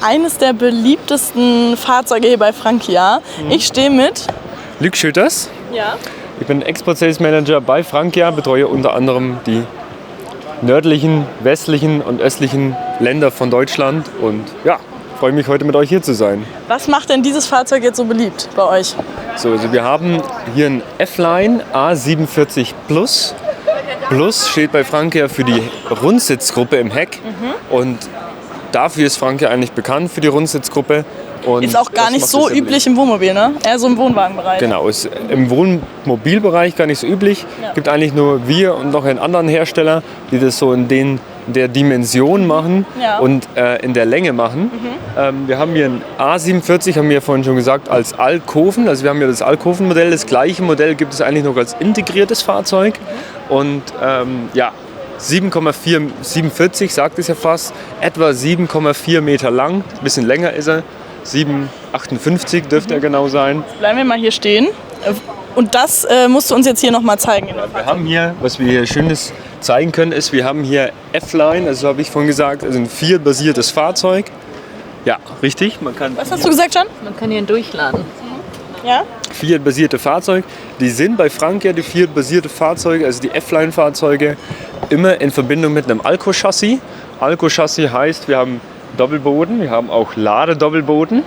eines der beliebtesten Fahrzeuge hier bei Frankia. Ich stehe mit Luc Schütters. Ja. Ich bin Export Sales Manager bei Frankia, betreue unter anderem die nördlichen, westlichen und östlichen Länder von Deutschland und ja, freue mich heute mit euch hier zu sein. Was macht denn dieses Fahrzeug jetzt so beliebt bei euch? So, also wir haben hier ein F-Line A47 Plus. Plus steht bei Frankia für die Rundsitzgruppe im Heck und dafür ist Frankia eigentlich bekannt für die Rundsitzgruppe. Und Ist auch gar nicht so üblich im Wohnmobil, ne? Eher so im Wohnwagenbereich. Genau, ist im Wohnmobilbereich gar nicht so üblich. Ja. Gibt eigentlich nur wir und noch einen anderen Hersteller, die das so in der Dimension machen und in der Länge machen. Wir haben hier ein A47, haben wir vorhin schon gesagt, als Alkoven. Also wir haben hier das Alkoven-Modell. Das gleiche Modell gibt es eigentlich noch als integriertes Fahrzeug. Und 7,47 sagt es ja fast, etwa 7,4 Meter lang. Ein bisschen länger ist er. 7,58 dürfte er genau sein. Bleiben wir mal hier stehen. Und das musst du uns jetzt hier nochmal zeigen. Wir haben hier, was wir hier Schönes zeigen können, ist, wir haben hier F-Line, also habe ich vorhin gesagt, also ein Fiat-basiertes Fahrzeug. Ja, richtig. Was hast du gesagt, Jan? Man kann hier durchladen. Ja? Fiat-basierte Fahrzeuge. Die sind bei Frankia, die Fiat-basierte Fahrzeuge, also die F-Line-Fahrzeuge, immer in Verbindung mit einem Alco-Chassis. Alco-Chassis heißt, wir haben Doppelboden, wir haben auch Ladedoppelboden.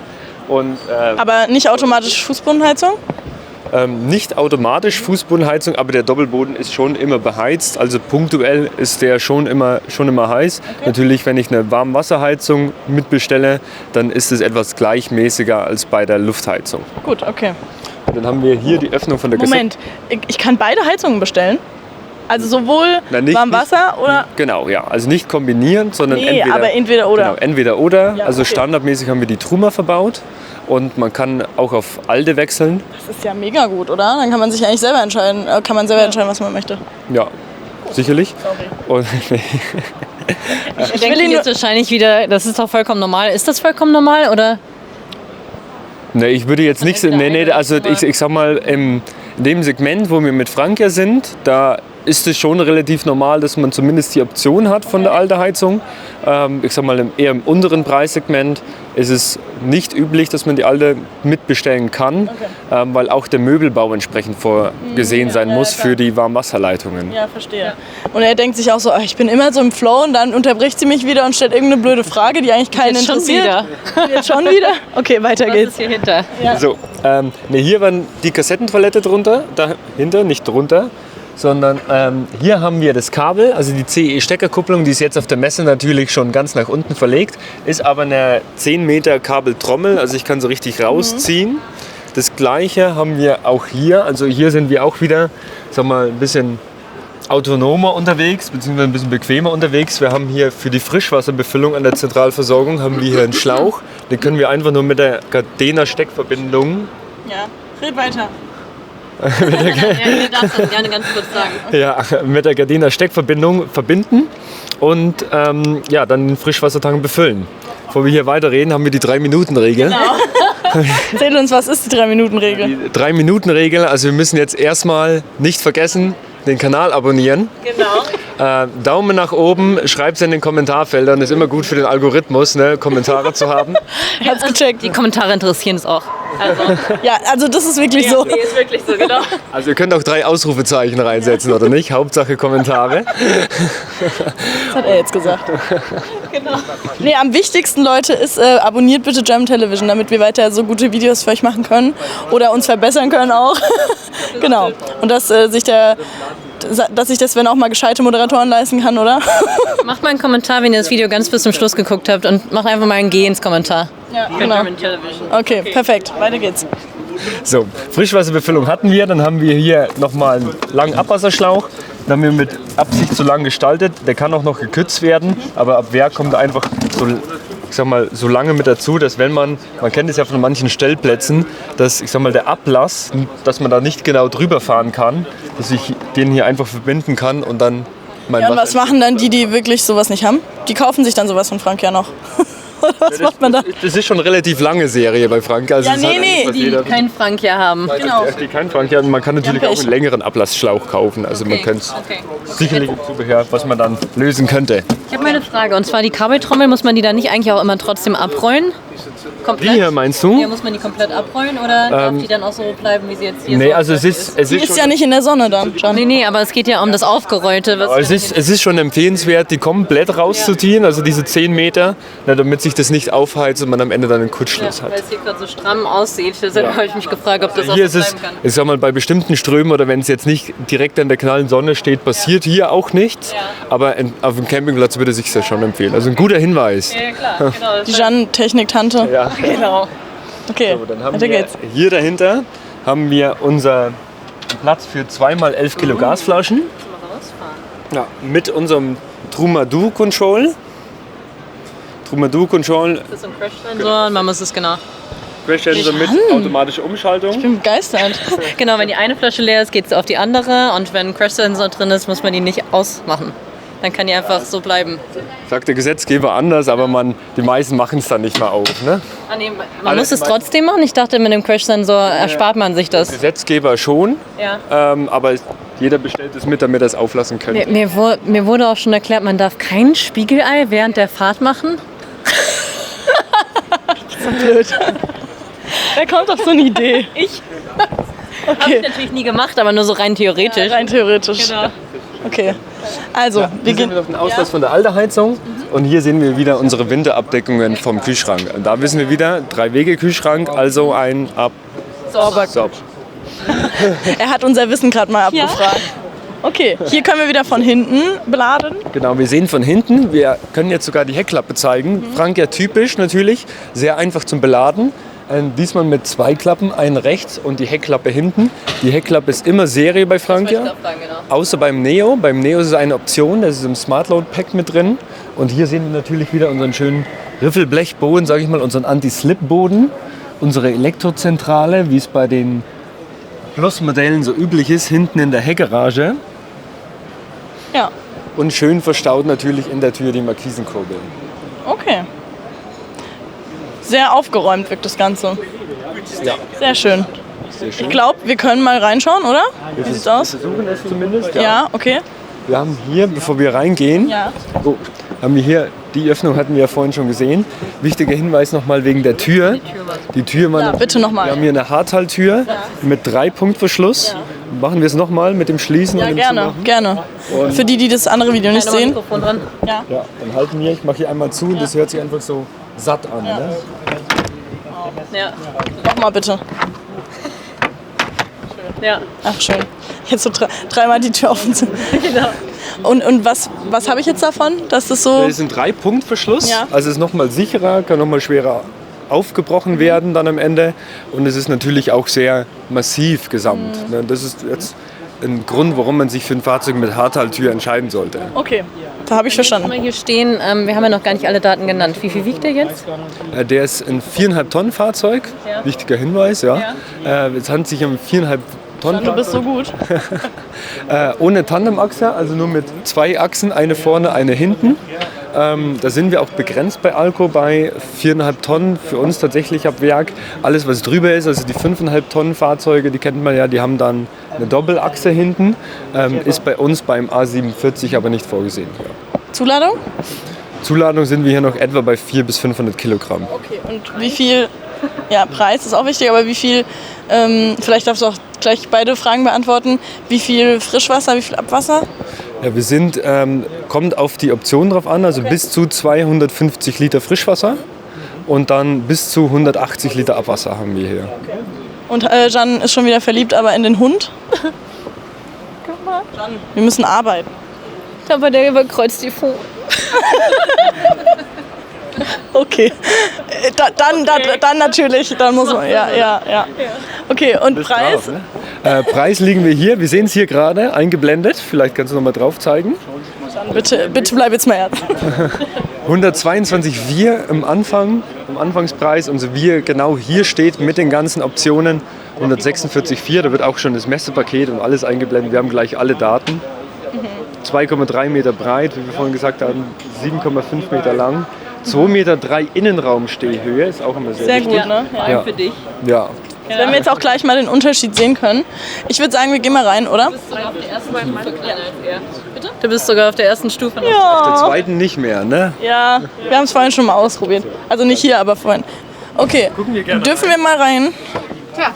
Und, Aber nicht automatisch Fußbodenheizung? nicht automatisch Fußbodenheizung, aber der Doppelboden ist schon immer beheizt. Also punktuell ist der schon immer heiß. Okay. Natürlich, wenn ich eine Warmwasserheizung mitbestelle, dann ist es etwas gleichmäßiger als bei der Luftheizung. Gut, okay. Und dann haben wir hier die Öffnung von der Moment, ich kann beide Heizungen bestellen? Also sowohl Warmwasser oder? Genau, ja. Also nicht kombinieren, sondern entweder oder. Genau, entweder oder. Ja, also okay. Standardmäßig haben wir die Truma verbaut und man kann auch auf Alde wechseln. Das ist ja mega gut, oder? Dann kann man sich eigentlich selber entscheiden, was man möchte. Ja, sicherlich. Sorry. Und Ich denke jetzt wahrscheinlich wieder, das ist doch vollkommen normal. Ist das vollkommen normal oder? Ne, ich würde jetzt nicht, also ich sag mal, in dem Segment, wo wir mit Frankia sind, da ist es schon relativ normal, dass man zumindest die Option hat von der Alde-Heizung. Ich sag mal, eher im unteren Preissegment ist es nicht üblich, dass man die Alte mitbestellen kann, weil auch der Möbelbau entsprechend vorgesehen sein muss für die Warmwasserleitungen. Ja, verstehe. Und er denkt sich auch so, ich bin immer so im Flow und dann unterbricht sie mich wieder und stellt irgendeine blöde Frage, die eigentlich keinen interessiert. Jetzt schon wieder? Okay, weiter geht's. Was ist hier hinter? Ja. So, hier waren die Kassettentoilette drunter, dahinter, nicht drunter. Sondern hier haben wir das Kabel, also die CE-Steckerkupplung, die ist jetzt auf der Messe natürlich schon ganz nach unten verlegt, ist aber eine 10 Meter Kabeltrommel, also ich kann so richtig rausziehen. Das gleiche haben wir auch hier, also hier sind wir auch wieder, sagen wir mal, ein bisschen autonomer unterwegs, beziehungsweise ein bisschen bequemer unterwegs. Wir haben hier für die Frischwasserbefüllung an der Zentralversorgung haben wir hier einen Schlauch, den können wir einfach nur mit der Gardena-Steckverbindung. Ja, red weiter. Gerne ganz kurz sagen. Ja, mit der Gardena Steckverbindung verbinden und dann den Frischwassertank befüllen. Bevor wir hier weiterreden, haben wir die 3-Minuten-Regel. Genau. Erzähl uns, was ist die 3-Minuten-Regel? Die 3-Minuten-Regel, also wir müssen jetzt erstmal nicht vergessen, den Kanal abonnieren. Genau. Daumen nach oben, schreibt es in den Kommentarfeldern, ist immer gut für den Algorithmus, ne, Kommentare zu haben. Hat's gecheckt. Die Kommentare interessieren es auch. Also das ist wirklich so. Nee, ist wirklich so, genau. Also ihr könnt auch 3 Ausrufezeichen reinsetzen, oder nicht? Hauptsache Kommentare. Das hat er jetzt gesagt. Genau. Nee, am wichtigsten, Leute, ist, abonniert bitte German Television, damit wir weiter so gute Videos für euch machen können oder uns verbessern können auch. Genau. Und dass sich das Sven auch mal gescheite Moderatoren leisten kann, oder? Macht mal einen Kommentar, wenn ihr das Video ganz bis zum Schluss geguckt habt und macht einfach mal einen Geh ins Kommentar. Ja, genau. Okay, perfekt. Weiter geht's. So, Frischwasserbefüllung hatten wir, dann haben wir hier nochmal einen langen Abwasserschlauch. Den haben wir mit Absicht so lang gestaltet. Der kann auch noch gekürzt werden, aber ab Werk kommt er einfach so lange mit dazu, dass wenn man kennt es ja von manchen Stellplätzen, dass der Ablass, dass man da nicht genau drüber fahren kann, dass ich den hier einfach verbinden kann und dann und was machen dann die wirklich sowas nicht haben? Die kaufen sich dann sowas von Frankia noch. Was macht man da? Das ist schon eine relativ lange Serie bei Frank. Also Ja, es ist halt nee, eigentlich, was Die jeder- keinen Frank hier haben. Genau. Die kein Frank haben. Man kann natürlich Ja, auch Pech. einen längeren Ablassschlauch kaufen. Also man könnte Okay. sicherlich ein Zubehör, was man dann lösen könnte. Ich habe mal eine Frage, und zwar die Kabeltrommel, muss man die dann nicht eigentlich auch immer trotzdem abrollen? Die Komplett? hier meinst du? Ja, muss man die komplett abrollen oder darf die dann auch so bleiben, wie sie jetzt hier Nee, so also es ist Die ist ja nicht in der Sonne dann, John. Nee, aber es geht ja um das Aufgerollte. Was Aber es ist schon empfehlenswert, die komplett rauszuziehen, also diese 10 Meter, damit sich das nicht aufheizt und man am Ende dann einen Kurzschluss weil hat. es hier gerade so stramm aussieht. Deshalb habe ich mich gefragt, ob das auch Hier so ist es, bleiben kann. ich sag mal, bei bestimmten Strömen oder wenn es jetzt nicht direkt an der knallen Sonne steht, passiert hier auch nichts. Aber auf dem Campingplatz würde sich das schon empfehlen. Also ein guter Hinweis. Ja, klar. Genau, Die Jeanne-Technik-Tante. Ja. genau. Okay, Dann haben weiter wir geht's. hier dahinter haben wir unser Platz für 2x11 Kilo Gasflaschen. Ja, mit unserem Trumadou Control. Trumadou Control, Das ist ein Crash-Sensor und man muss es genau. Crash Sensor mit automatischer Umschaltung. Ich bin begeistert. Genau, wenn die eine Flasche leer ist, geht es auf die andere und wenn ein Crash-Sensor drin ist, muss man die nicht ausmachen. Dann kann die einfach so bleiben. Sagt der Gesetzgeber anders, aber die meisten machen es dann nicht mal auf. Ne? Ah, nee, man muss es trotzdem machen. Ich dachte, mit dem Crash-Sensor erspart man sich das. Gesetzgeber schon, Ja. aber jeder bestellt es mit, damit er es auflassen könnte. Mir wurde auch schon erklärt, man darf kein Spiegelei während der Fahrt machen. Blöd. Wer kommt auf so eine Idee? Ich. Habe ich natürlich nie gemacht, aber nur so rein theoretisch. Rein theoretisch. Genau. Okay. Also, wir Hier sehen gehen. wir noch den Auslass von der Alterheizung und hier sehen wir wieder unsere Winterabdeckungen vom Kühlschrank. Und da wissen wir wieder, 3-Wege-Kühlschrank, also ein Sauber. Absauber. Er hat unser Wissen gerade mal abgefragt. Okay, hier können wir wieder von hinten beladen. Genau, wir sehen von hinten, wir können jetzt sogar die Heckklappe zeigen. Frank ja typisch natürlich, sehr einfach zum Beladen. Diesmal mit 2 Klappen, einen rechts und die Heckklappe hinten. Die Heckklappe ist immer Serie bei Frank, ja. Außer beim Neo. Beim Neo ist es eine Option, das ist im Smart Load Pack mit drin. Und hier sehen wir natürlich wieder unseren schönen Riffelblechboden, sage ich mal, unseren Anti-Slip-Boden. Unsere Elektrozentrale, wie es bei den Plus-Modellen so üblich ist, hinten in der Heckgarage. Ja, Und schön verstaut natürlich in der Tür die Markisenkurbel. okay. Sehr aufgeräumt wirkt das Ganze. Ja, Sehr schön. sehr schön. Ich glaube, wir können mal reinschauen, oder? Wie sieht's aus? Wir versuchen es zumindest. Ja, okay. Wir haben hier, bevor wir reingehen, Ja. haben wir hier, die Öffnung hatten wir ja vorhin schon gesehen. Wichtiger Hinweis nochmal wegen der Tür. Die Tür, Ja, bitte nochmal. wir haben hier eine Haarteiltür mit 3-Punkt-Verschluss. Machen wir es nochmal mit dem Schließen Ja, und dem gerne, Zumachen? gerne. Für die, die das andere Video nicht sehen. Mikrofon dran. Ja. Ja, dann halten wir, ich mache hier einmal zu und das hört sich einfach so satt an. Ne? Ja. Mach mal bitte. Ja. Ach, schön. Jetzt so dreimal die Tür offen sind. Genau. Und was habe ich jetzt davon? Dass das so. Das ist ein 3-Punkt-Verschluss, Ja. also ist nochmal sicherer, kann nochmal schwerer aufgebrochen werden dann am Ende. Und es ist natürlich auch sehr massiv gesamt. Ne? Das ist jetzt ein Grund, warum man sich für ein Fahrzeug mit Haarteiltür entscheiden sollte. Okay, da habe ich Mal verstanden. hier stehen, wir haben ja noch gar nicht alle Daten genannt. Wie viel wiegt der jetzt? Der ist ein 4,5 Tonnen Fahrzeug, Ja. wichtiger Hinweis. Ja. Es handelt sich um 4,5 Tonnen Du bist so gut. ohne Tandemachse, also nur mit 2 Achsen, eine vorne, eine hinten. Da sind wir auch begrenzt bei Alco bei 4,5 Tonnen. Für uns tatsächlich ab Werk. Alles, was drüber ist, also die 5,5 Tonnen Fahrzeuge, die kennt man ja, die haben dann eine Doppelachse hinten. Ist bei uns beim A47 aber nicht vorgesehen. Ja. Zuladung? Zuladung sind wir hier noch etwa bei 400 bis 500 Kilogramm. Okay. Und wie viel, ja, Preis ist auch wichtig, aber wie viel, vielleicht darfst du auch gleich beide Fragen beantworten. Wie viel Frischwasser, wie viel Abwasser? Ja, wir sind, kommt auf die Option drauf an, also bis zu 250 Liter Frischwasser und dann bis zu 180 Liter Abwasser haben wir hier. Und Jan ist schon wieder verliebt, aber in den Hund. Guck mal. Jan, wir müssen arbeiten. Aber der überkreuzt die Fuß. Okay. Dann natürlich, dann muss man, ja. Okay, und Preis? Brav, ne? Preis liegen wir hier, wir sehen es hier gerade eingeblendet, vielleicht kannst du noch mal drauf zeigen. Bitte bleib jetzt mal ernst. 122,4 im Anfangspreis und so wie er genau hier steht mit den ganzen Optionen 146,4, da wird auch schon das Messepaket und alles eingeblendet, wir haben gleich alle Daten. 2,3 Meter breit, wie wir vorhin gesagt haben, 7,5 Meter lang, 2,3 Meter Innenraumstehhöhe, ist auch immer sehr, Sehr wichtig. gut, ne? Vor allem Ja. für dich. Ja. Wenn wir jetzt auch gleich mal den Unterschied sehen können. Ich würde sagen, wir gehen mal rein, oder? Du bist sogar auf der ersten Stufe. Der Ja. zweiten nicht mehr, ne? Ja, wir haben es vorhin schon mal ausprobiert. Also nicht hier, aber vorhin. Okay, dürfen wir mal rein? Ja.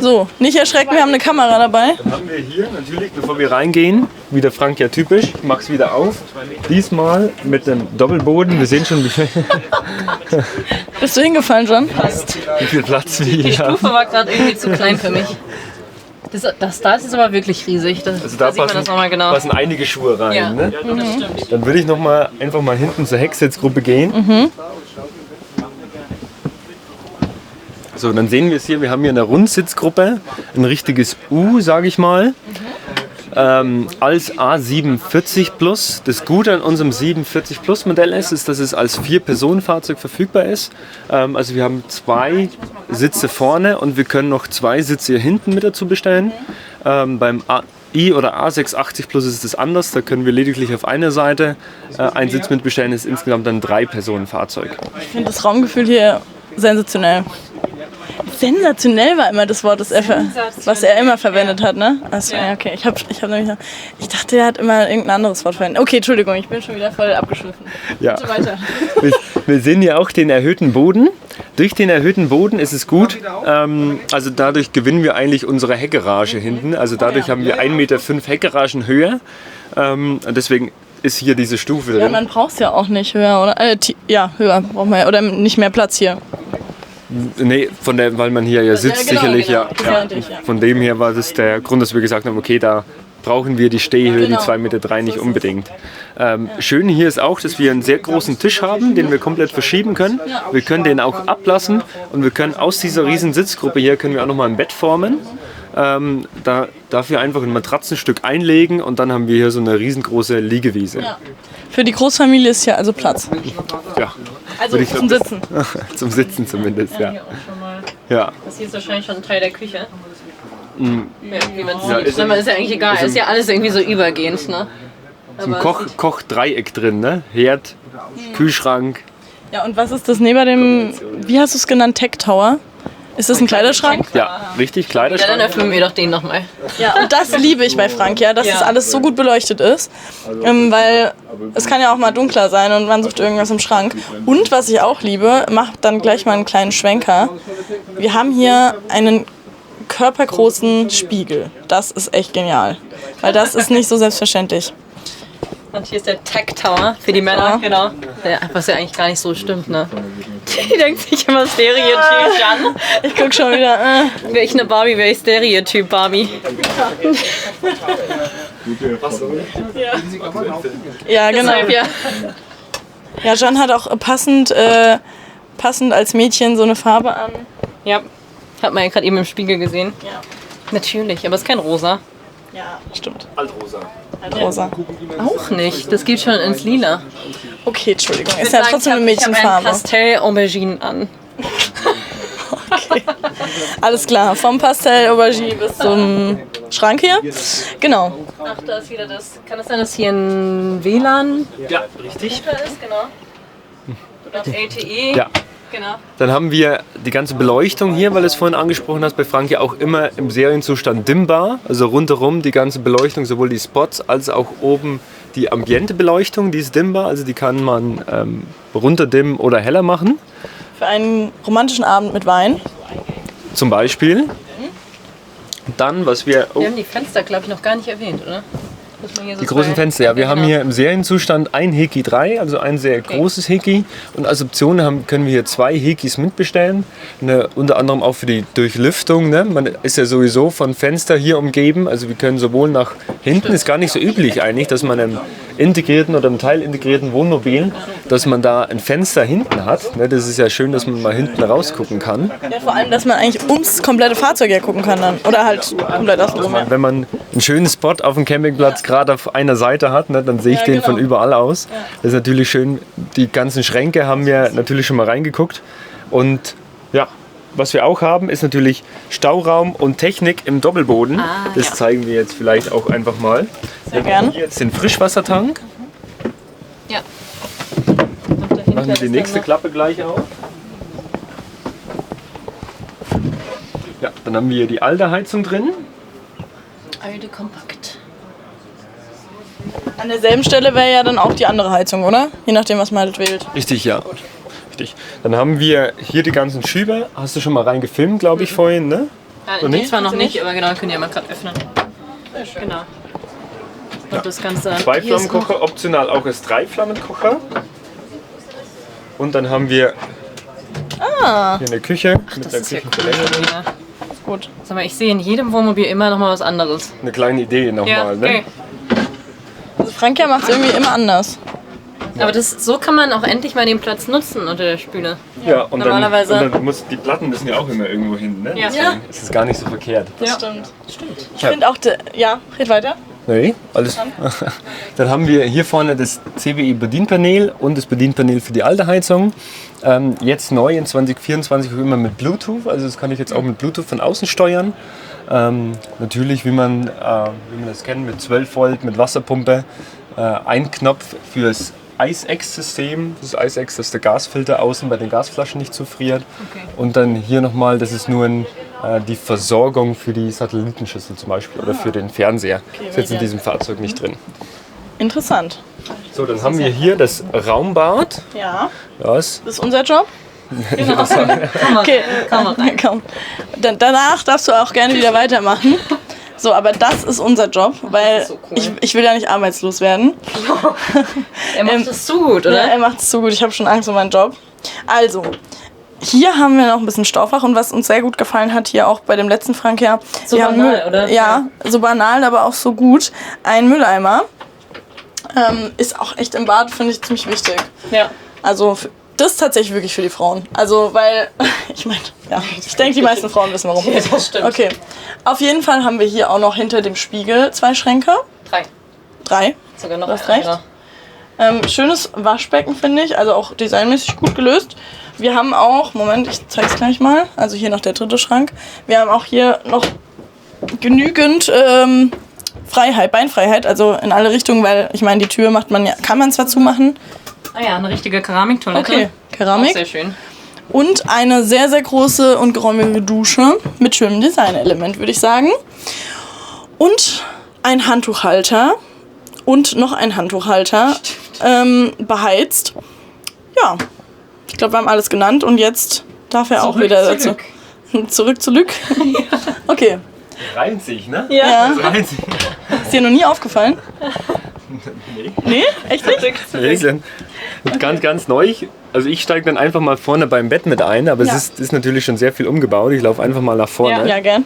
So, nicht erschrecken, wir haben eine Kamera dabei. Dann haben wir hier natürlich, bevor wir reingehen, wieder Frank ja typisch, ich mach's wieder auf. Diesmal mit einem Doppelboden. Wir sehen schon, wie Bist du hingefallen, John? viel Platz wir hier haben. Stufe war gerade irgendwie zu klein für mich. Das da ist jetzt aber wirklich riesig. Also da sieht man das nochmal genau. passen einige Schuhe rein. Ja, Ne? das stimmt. Dann würde ich einfach mal hinten zur Hecksitzgruppe gehen. So, dann sehen wir es hier. Wir haben hier eine Rundsitzgruppe, ein richtiges U, sage ich mal. Als A47 Plus. Das Gute an unserem 47 Plus Modell ist, dass es als 4-Personen-Fahrzeug verfügbar ist. Also wir haben 2 Sitze vorne und wir können noch 2 Sitze hier hinten mit dazu bestellen. Beim I oder A680 Plus ist es anders. Da können wir lediglich auf einer Seite einen Sitz mitbestellen. Das ist insgesamt ein 3-Personen-Fahrzeug. Ich finde das Raumgefühl hier sensationell. Sensationell war immer das Wort, was er immer verwendet hat, ne? Achso, ja, okay. Ich dachte, er hat immer irgendein anderes Wort verwendet. Okay, Entschuldigung, ich bin schon wieder voll abgeschliffen. Ja. Bitte weiter. Wir sehen hier auch den erhöhten Boden. Durch den erhöhten Boden ist es gut. Also dadurch gewinnen wir eigentlich unsere Heckgarage hinten. Also dadurch haben wir 1,5 Meter Heckgaragenhöhe. Deswegen ist hier diese Stufe Ja, drin. man braucht es ja auch nicht höher, oder? Ja, höher braucht man ja. Oder nicht mehr Platz hier. Nee, weil man hier ja sitzt, genau, sicherlich. genau. Ja. Verständlich, ja. Von dem her war das der Grund, dass wir gesagt haben, okay, da brauchen wir die Stehhöhe, Genau. die 2,3 Meter nicht unbedingt. Schön hier ist auch, dass wir einen sehr großen Tisch haben, den wir komplett verschieben können. Wir können den auch ablassen und wir können aus dieser riesen Sitzgruppe hier können wir auch nochmal ein Bett formen. Dafür einfach ein Matratzenstück einlegen und dann haben wir hier so eine riesengroße Liegewiese. Ja. Für die Großfamilie ist hier also Platz. Ja. Also Würde ich zum glaub, Sitzen. Zum Sitzen zumindest, ja. Hier auch schon mal. Ja. Das hier ist wahrscheinlich schon ein Teil der Küche. Ja, wie man Ja, sieht. ist Ist ja eigentlich egal. Ist ja alles irgendwie so übergehend, ne? Ein Aber Kochdreieck drin, ne? Herd, Kühlschrank. Ja, und was ist das neben dem, wie hast du es genannt, Tech Tower? Ist das ein Kleiderschrank? Ja, richtig, ja, dann Kleiderschrank. öffnen wir doch den nochmal. Ja, und das liebe ich bei Frank, ja, dass Ja. das alles so gut beleuchtet ist. Weil es kann ja auch mal dunkler sein und man sucht irgendwas im Schrank. Und was ich auch liebe, macht dann gleich mal einen kleinen Schwenker. Wir haben hier einen körpergroßen Spiegel. Das ist echt genial. Weil das ist nicht so selbstverständlich. Und hier ist der Tech Tower für die Männer, Ja. genau. Ja, was ja eigentlich gar nicht so stimmt, ne? Die denkt sich immer Stereotyp an. Ich guck schon wieder. Wäre ich eine Barbie, wäre ich Stereotyp Barbie. Ja, genau. Deshalb, ja. Ja, John hat auch passend als Mädchen so eine Farbe an. Ja, hat man ja gerade eben im Spiegel gesehen. Ja. Natürlich, aber es ist kein Rosa. Ja, stimmt. Altrosa. Rosa. Auch nicht, das geht schon ins Lila. Okay, Entschuldigung. Ist ja trotzdem eine Ich habe Mädchenfarbe. Pastell-Aubergine an. Alles klar, vom Pastell Aubergine bis zum Schrank hier. Genau. Ach, da ist wieder das. Kann es sein, dass hier ein WLAN Ja, richtig. ist? Genau. Oder LTE. Ja. Genau. Dann haben wir die ganze Beleuchtung hier, weil du es vorhin angesprochen hast, bei Frank ja auch immer im Serienzustand dimmbar. Also rundherum die ganze Beleuchtung, sowohl die Spots als auch oben die Ambiente-Beleuchtung, die ist dimmbar. Also die kann man runterdimmen oder heller machen. Für einen romantischen Abend mit Wein. Zum Beispiel. Dann, was wir... Oh, Wir haben die Fenster, glaube ich, noch gar nicht erwähnt, oder? Muss man hier so die großen zwei- Fenster, ja. Wir haben genau. hier im Serienzustand ein Heki 3, also ein sehr großes Heki. Und als Option können wir hier 2 Hekis mitbestellen. Unter anderem auch für die Durchlüftung. Ne? Man ist ja sowieso von Fenster hier umgeben. Also wir können sowohl nach hinten, ist gar nicht so üblich eigentlich, dass man im integrierten oder im teilintegrierten Wohnmobil, dass man da ein Fenster hinten hat. Ne? Das ist ja schön, dass man mal hinten rausgucken kann. Ja, vor allem, dass man eigentlich ums komplette Fahrzeug ja gucken kann dann. Oder halt komplett außenrum. Ja. Wenn man einen schönen Spot auf dem Campingplatz gerade auf einer Seite hat, ne, dann sehe ich Ja, den genau. von überall aus. Das ist natürlich schön. Die ganzen Schränke haben wir natürlich schon mal reingeguckt. Und ja, was wir auch haben, ist natürlich Stauraum und Technik im Doppelboden. Das zeigen wir jetzt vielleicht auch einfach mal. Sehr gerne. Hier jetzt den Frischwassertank. Ja. Und dahinter machen wir die nächste Klappe gleich auf. Ja, dann haben wir hier die alte Heizung drin. Alte kompakt. An derselben Stelle wäre ja dann auch die andere Heizung, oder? Je nachdem, was man halt wählt. Richtig, ja. Richtig. Dann haben wir hier die ganzen Schübe. Hast du schon mal rein gefilmt, glaube ich, vorhin, ne? Ja, die zwar noch nicht, aber genau, können ja mal gerade öffnen. Genau. Und das Ganze. 2 Flammenkocher, optional auch als 3 Flammenkocher. Und dann haben wir hier eine Küche mit Das der ist ja cool. Küchentoilette. Ja. Gut. Sag mal, ich sehe in jedem Wohnmobil immer noch mal was anderes. Eine kleine Idee nochmal, ne? okay. Also Frankia macht es irgendwie immer anders. Aber so kann man auch endlich mal den Platz nutzen unter der Spüle. Ja, und Normalerweise- dann die Platten müssen ja auch immer irgendwo hin, ne? Ja. Deswegen ist es gar nicht so verkehrt. Das stimmt. Ich finde auch, ja, red weiter. Nee, alles. Dann haben wir hier vorne das CWI-Bedienpanel und das Bedienpanel für die alte Heizung. Jetzt neu in 2024 immer mit Bluetooth, also das kann ich jetzt auch mit Bluetooth von außen steuern. Natürlich, wie man das kennt, mit 12 Volt, mit Wasserpumpe. Ein Knopf fürs Ice-X-System. Das Ice-X, dass der Gasfilter außen bei den Gasflaschen nicht zufriert. Okay. Und dann hier nochmal, das ist nur die Versorgung für die Satellitenschüssel zum Beispiel oder für den Fernseher. Das ist jetzt in diesem Fahrzeug nicht drin. Interessant. So, dann haben wir hier das Raumbad. Ja, Das das ist unser Job. Okay, Kann man rein. komm. Danach darfst du auch gerne wieder weitermachen. So, aber das ist unser Job, weil so cool. ich will ja nicht arbeitslos werden. Er macht das so gut, Ja, oder? er macht es so gut, ich habe schon Angst um meinen Job. Also, hier haben wir noch ein bisschen Staufach und was uns sehr gut gefallen hat, hier auch bei dem letzten Frankia. So wir haben banal, oder? Ja, so banal, aber auch so gut. Ein Mülleimer ist auch echt im Bad, finde ich, ziemlich wichtig. Ja. Also, das ist tatsächlich wirklich für die Frauen. Also, weil, ich meine, ja, ich denke, die meisten Frauen wissen warum. Ja, das stimmt. Okay, auf jeden Fall haben wir hier auch noch hinter dem Spiegel 2 Schränke. 3. Sogar noch Du hast einer. recht. Schönes Waschbecken, finde ich, also auch designmäßig gut gelöst. Wir haben auch, Moment, ich zeig's gleich mal, also hier noch der 3. Schrank. Wir haben auch hier noch genügend Freiheit, Beinfreiheit, also in alle Richtungen, weil ich meine, die Tür kann man zwar zumachen. Ah ja, eine richtige Keramiktoilette. Okay, Auch Keramik. sehr schön. Und eine sehr, sehr große und geräumige Dusche mit schönem Designelement, würde ich sagen. Und ein Handtuchhalter. Und noch ein Handtuchhalter. Beheizt. Ja, ich glaube, wir haben alles genannt. Und jetzt darf er auch wieder dazu. Zurück zu Lück. Okay. reimt sich, ne? Ja. Das reimt sich. Ist dir noch nie aufgefallen? Nee? Echt nicht? Nee, sind ganz, ganz neu. Also ich steige dann einfach mal vorne beim Bett mit ein, aber Ja. es ist natürlich schon sehr viel umgebaut. Ich laufe einfach mal nach vorne. Ja, gern.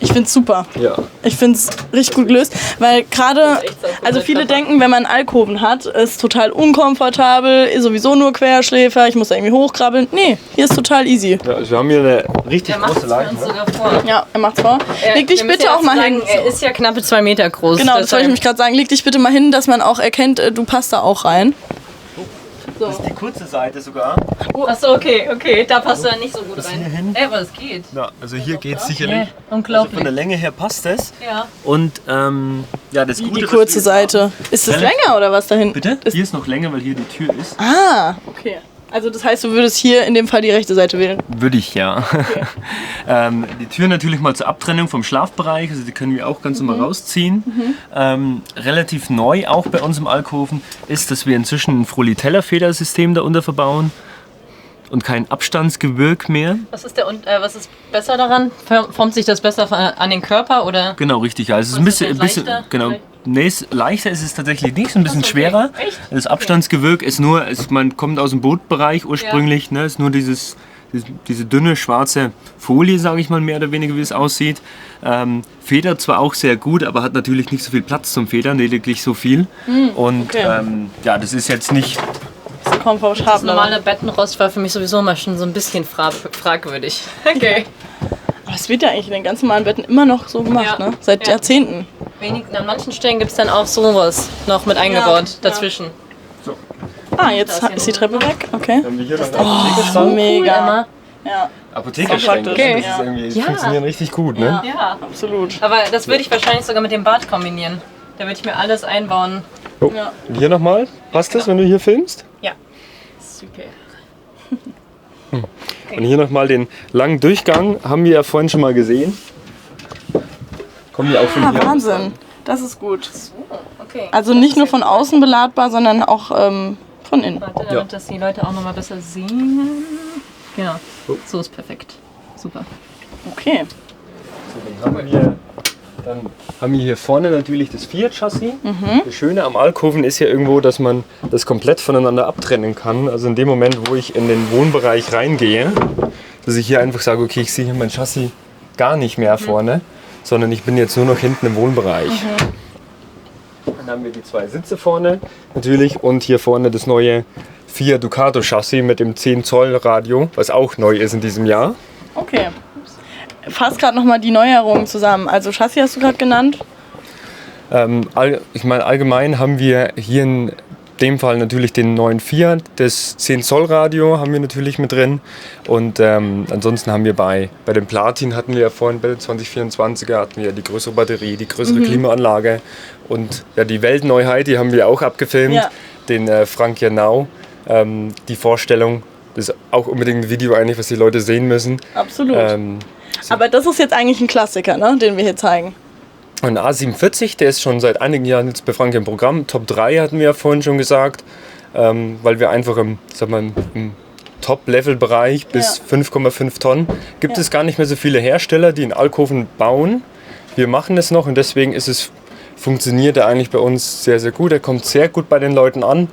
Ich find's super. Ja. Ich find's richtig gut gelöst, weil gerade, echt so cool, also der viele Treffer. denken, wenn man Alkoven hat, ist total unkomfortabel, ist sowieso nur Querschläfer, ich muss da irgendwie hochkrabbeln. Nee, hier ist total easy. Ja, also wir haben hier eine richtig Der macht große es für Leiche. uns Ne? sogar vor. Ja, er macht's vor. Leg dich Wir müssen bitte ja auch mal sagen, hin. Er ist ja knappe 2 Meter groß. Genau, das wollte ich mich gerade sagen. Leg dich bitte mal hin, dass man auch erkennt, du passt da auch rein. Das ist die kurze Seite sogar. Achso, okay, da passt er nicht so gut hier rein. hin? Aber es geht. Ja, also hier geht es sicherlich. Ja, Also unglaublich. von der Länge her passt das. Ja. Und ja, das Gute, Die was kurze wir Seite. Ist das Relativ- länger oder was da hinten? Bitte? Ist, Hier ist noch länger, weil hier die Tür ist. ah, okay. Also das heißt, du würdest hier in dem Fall die rechte Seite wählen. Würde ich, ja. Die Tür natürlich mal zur Abtrennung vom Schlafbereich, also die können wir auch ganz normal rausziehen. Relativ neu auch bei uns im Alkoven ist, dass wir inzwischen ein Frolli-Teller-Federsystem darunter verbauen und kein Abstandsgewirk mehr. Was ist besser daran? Formt sich das besser an den Körper oder? Genau, richtig. Also es ist Was ein ist bisschen, das, leichter? genau. Nee, leichter ist es tatsächlich nicht, so ein bisschen Ach so, okay. schwerer. Echt? Das Abstandsgewirk ist nur, man kommt aus dem Bootbereich ursprünglich, ne, ist nur diese dünne schwarze Folie, sage ich mal, mehr oder weniger, wie es aussieht. Federt zwar auch sehr gut, aber hat natürlich nicht so viel Platz zum Federn, lediglich so viel. Und okay. ja, das ist jetzt nicht. So komfortabel. Das normale Bettenrost war für mich sowieso immer schon so ein bisschen fragwürdig. Okay. Aber es wird ja eigentlich in den ganz normalen Betten immer noch so gemacht, Ja. ne? Seit Ja. Jahrzehnten. An manchen Stellen gibt es dann auch sowas noch mit eingebaut Ja. dazwischen. Ah, jetzt Das hier ist die noch. Treppe weg. Okay. Haben wir hier noch Oh, mega. Emma. Ja, Apothekerschränke. Okay. Das ist irgendwie, die Ja. funktionieren richtig gut, ne? Ja, absolut. aber das würde ich wahrscheinlich sogar mit dem Bad kombinieren. Da würde ich mir alles einbauen. Oh. Ja. Hier nochmal. Passt das, wenn du hier filmst? Ja. Okay. Und hier nochmal den langen Durchgang, haben wir ja vorhin schon mal gesehen. Kommen wir auch von hier. Wahnsinn. Das ist gut. Okay. Also nicht nur von außen beladbar, sondern auch von innen. Warte, damit das die Leute auch nochmal besser sehen. Genau. So ist perfekt. Super. Okay. So, dann haben wir hier vorne natürlich das Fiat-Chassis. Das Schöne am Alkoven ist ja irgendwo, dass man das komplett voneinander abtrennen kann. Also in dem Moment, wo ich in den Wohnbereich reingehe, dass ich hier einfach sage, okay, ich sehe hier mein Chassis gar nicht mehr vorne, sondern ich bin jetzt nur noch hinten im Wohnbereich. Dann haben wir die 2 Sitze vorne natürlich und hier vorne das neue Fiat Ducato Chassis mit dem 10 Zoll Radio, was auch neu ist in diesem Jahr. Okay. Fass gerade nochmal die Neuerungen zusammen. Also Chassis hast du gerade genannt. Ich meine, allgemein haben wir hier in dem Fall natürlich den neuen Fiat, das 10 Zoll Radio haben wir natürlich mit drin und ansonsten haben wir bei dem Platin hatten wir ja vorhin bei den 2024er hatten wir die größere Batterie, die größere Klimaanlage und ja, die Weltneuheit, die haben wir auch abgefilmt, den Frank Janau, die Vorstellung, das ist auch unbedingt ein Video eigentlich, was die Leute sehen müssen. Absolut. Aber das ist jetzt eigentlich ein Klassiker, ne, den wir hier zeigen. Ein A47, der ist schon seit einigen Jahren jetzt bei Frank im Programm. Top 3 hatten wir ja vorhin schon gesagt, weil wir einfach im Top-Level-Bereich bis 5,5 Tonnen gibt es gar nicht mehr so viele Hersteller, die einen Alkoven bauen. Wir machen es noch und deswegen funktioniert er eigentlich bei uns sehr, sehr gut. Er kommt sehr gut bei den Leuten an.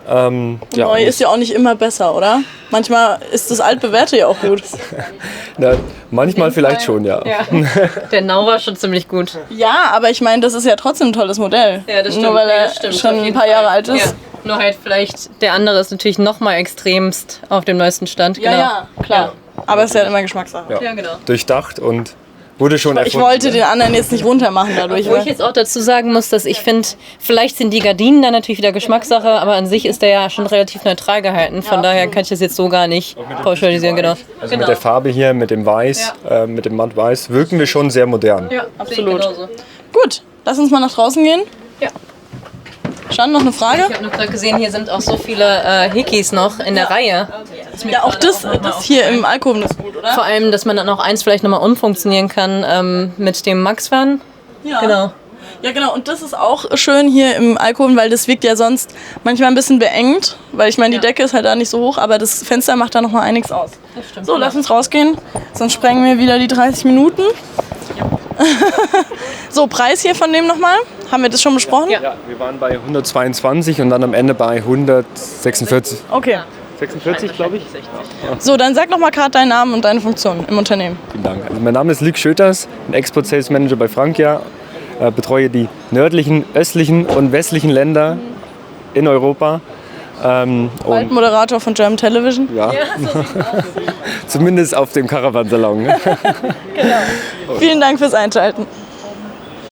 Neu ist ja auch nicht immer besser, oder? Manchmal ist das altbewährte ja auch gut. Na, manchmal vielleicht schon, ja. Der Nau war schon ziemlich gut. Ja, aber ich meine, das ist ja trotzdem ein tolles Modell. Ja, das stimmt. Nur weil er schon ein paar Jahre alt ist. Ja. Nur halt vielleicht, der andere ist natürlich noch mal extremst auf dem neuesten Stand. Ja, ja, klar. Aber es ist ja immer Geschmackssache. Ja, genau. Durchdacht und wurde schon Ich wollte den anderen jetzt nicht runtermachen dadurch. Wo ich jetzt auch dazu sagen muss, dass ich finde, vielleicht sind die Gardinen dann natürlich wieder Geschmackssache, aber an sich ist der ja schon relativ neutral gehalten. Von daher kann ich das jetzt so gar nicht pauschalisieren. Genau. Also mit der Farbe hier, mit dem Weiß, mit dem Matt-Weiß, wirken wir schon sehr modern. Ja, absolut. Gut, lass uns mal nach draußen gehen. Ja. Shan, noch eine Frage? Ich habe nur gerade gesehen, hier sind auch so viele Hickeys noch in der Reihe. Ja, auch das hier im Alkoven ist gut, oder? Vor allem, dass man dann auch eins vielleicht nochmal umfunktionieren kann mit dem Max-Fan. Ja. Genau. Ja, genau. Und das ist auch schön hier im Alkoven, weil das wirkt ja sonst manchmal ein bisschen beengt. Weil ich meine, die Decke ist halt da nicht so hoch, aber das Fenster macht da nochmal einiges aus. Das stimmt. So, lass uns rausgehen. Sonst sprengen wir wieder die 30 Minuten. So, Preis hier von dem nochmal? Haben wir das schon besprochen? Ja. Ja, wir waren bei 122 und dann am Ende bei 146. Okay. 46, glaube ich. So, dann sag nochmal gerade deinen Namen und deine Funktion im Unternehmen. Vielen Dank. Also mein Name ist Luc Schöters, ein Export Sales Manager bei Frankia. Betreue die nördlichen, östlichen und westlichen Länder in Europa. Und Moderator von German Television. ja, zumindest auf dem Caravansalon. Vielen Dank fürs Einschalten.